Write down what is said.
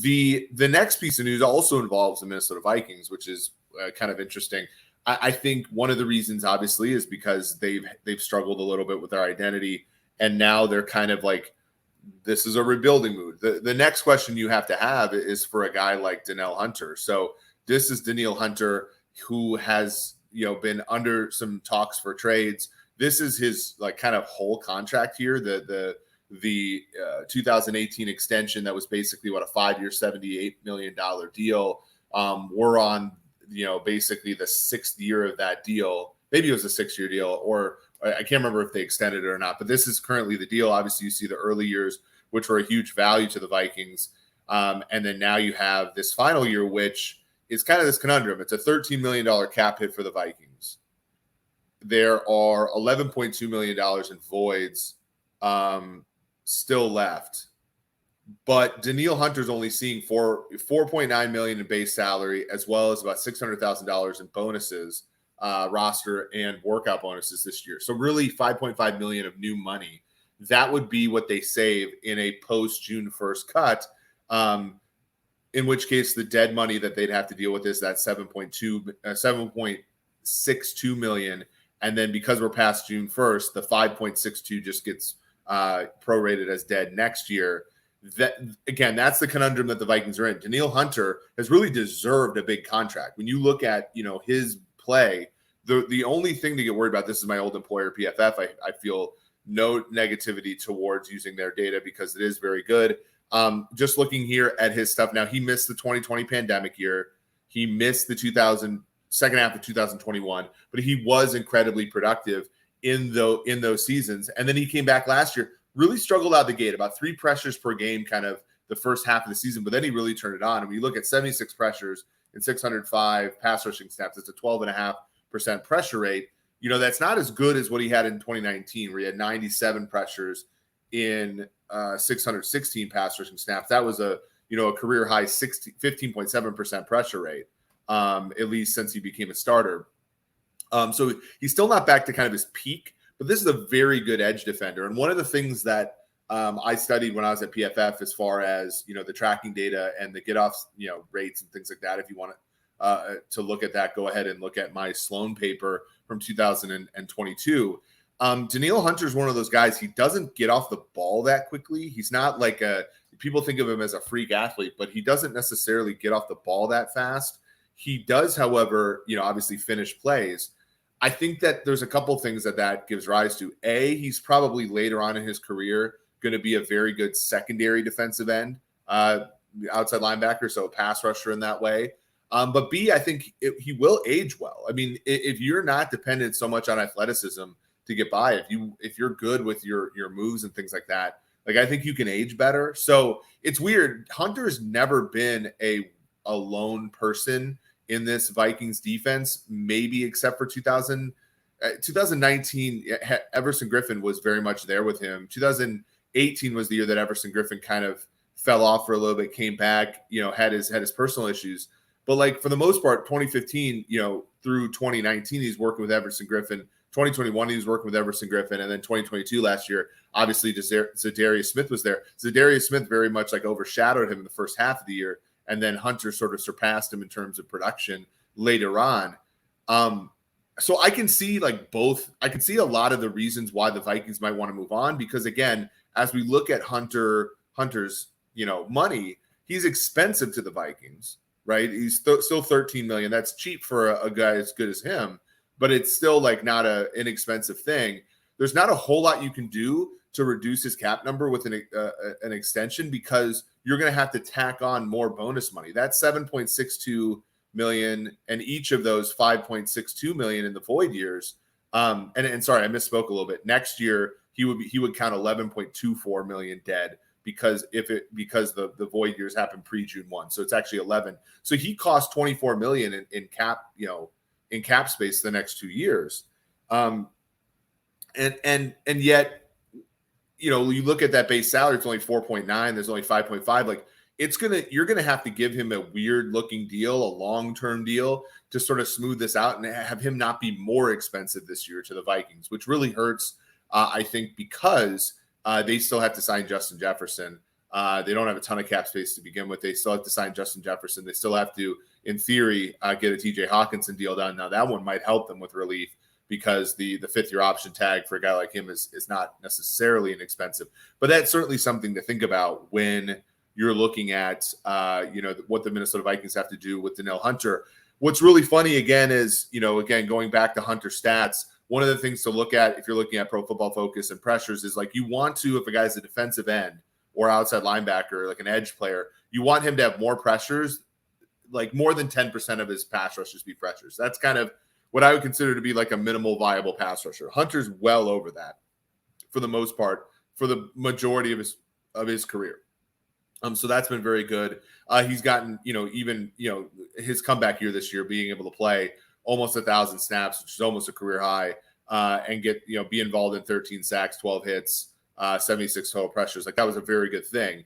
The next piece of news also involves the Minnesota Vikings, which is kind of interesting. I think one of the reasons, obviously, is because they've struggled a little bit with their identity, and now they're kind of like, this is a rebuilding mood. The next question you have to have is for a guy like Danielle Hunter. So this is Danielle Hunter, who has been under some talks for trades. This is his like kind of whole contract here. The 2018 extension that was basically what, a 5-year, $78 million deal. We're on basically the 6th year of that deal. Maybe it was a 6-year deal, or I can't remember if they extended it or not, but this is currently the deal. Obviously, you see the early years, which were a huge value to the Vikings. And then now you have this final year, which is kind of this conundrum. It's a $13 million cap hit for the Vikings. There are $11.2 million in voids still left. But Danielle Hunter's only seeing $4.9 million in base salary, as well as about $600,000 in bonuses, roster and workout bonuses this year. So really $5.5 million of new money. That would be what they save in a post June 1st cut. In which case the dead money that they'd have to deal with is that 7.62 million. And then because we're past June 1st, the 5.62 just gets prorated as dead next year. That again, that's the conundrum that the Vikings are in. Danielle Hunter has really deserved a big contract. When you look at his play, the only thing to get worried about, this is my old employer PFF. I feel no negativity towards using their data because it is very good. Just looking here at his stuff now, he missed the 2020 pandemic year. He missed the second half of 2021, but he was incredibly productive in those seasons. And then he came back last year. Really struggled out the gate, about 3 pressures per game kind of the first half of the season, but then he really turned it on. And when you look at 76 pressures and 605 pass rushing snaps, it's a 12.5% pressure rate. That's not as good as what he had in 2019, where he had 97 pressures in 616 pass rushing snaps. That was a career high 15.7% pressure rate, at least since he became a starter. So he's still not back to kind of his peak, but this is a very good edge defender. And one of the things that I studied when I was at PFF, as far as the tracking data and the get offs rates and things like that. If you want to look at that, go ahead and look at my Sloan paper from 2022. Danielle Hunter is one of those guys. He doesn't get off the ball that quickly. He's not like people think of him as a freak athlete, but he doesn't necessarily get off the ball that fast. He does, however, obviously finish plays. I think that there's a couple things that gives rise to. A, he's probably later on in his career going to be a very good secondary defensive end, outside linebacker, so a pass rusher in that way. But B, I think he will age well. I mean, if you're not dependent so much on athleticism to get by, if you're good with your moves and things like that, like I think you can age better. So it's weird. Hunter's never been a lone person in this Vikings defense, maybe except for 2019. Everson Griffin was very much there with him. 2018 was the year that Everson Griffin kind of fell off for a little bit, came back, had his personal issues. But like for the most part, 2015, through 2019, he's working with Everson Griffin. 2021, he was working with Everson Griffin. And then 2022 last year, obviously Zadarius Smith was there. Zadarius Smith very much like overshadowed him in the first half of the year. And then Hunter sort of surpassed him in terms of production later on. So I can see like both. I can see a lot of the reasons why the Vikings might want to move on, because again, as we look at Hunter's, money, he's expensive to the Vikings, right? He's still $13 million. That's cheap for a guy as good as him, but it's still like not an inexpensive thing. There's not a whole lot you can do to reduce his cap number with an extension, because you're going to have to tack on more bonus money. That's $7.62 million, and each of those $5.62 million in the void years. And sorry, I misspoke a little bit. Next year he would count $11.24 million dead, because the void years happen pre-June 1. So it's actually 11. So he cost $24 million in cap, in cap space the next 2 years. And yet, you look at that base salary, it's only 4.9, there's only 5.5. Like you're going to have to give him a weird looking deal, a long-term deal, to sort of smooth this out and have him not be more expensive this year to the Vikings, which really hurts, I think, because they still have to sign Justin Jefferson. They don't have a ton of cap space to begin with. They still have to sign Justin Jefferson. They still have to, in theory, get a TJ Hawkinson deal done. Now that one might help them with relief because the fifth-year option tag for a guy like him is not necessarily inexpensive. But that's certainly something to think about when you're looking at what the Minnesota Vikings have to do with Danielle Hunter. What's really funny again is, again, going back to Hunter stats, one of the things to look at if you're looking at Pro Football Focus and pressures is like you want to, if a guy's a defensive end or outside linebacker, like an edge player, you want him to have more pressures, like more than 10% of his pass rushes be pressures. That's kind of what I would consider to be like a minimal viable pass rusher. Hunter's well over that for the most part, for the majority of his career. So that's been very good. He's gotten, his comeback year this year, being able to play almost 1,000 snaps, which is almost a career high, and be involved in 13 sacks, 12 hits, 76 total pressures. Like that was a very good thing.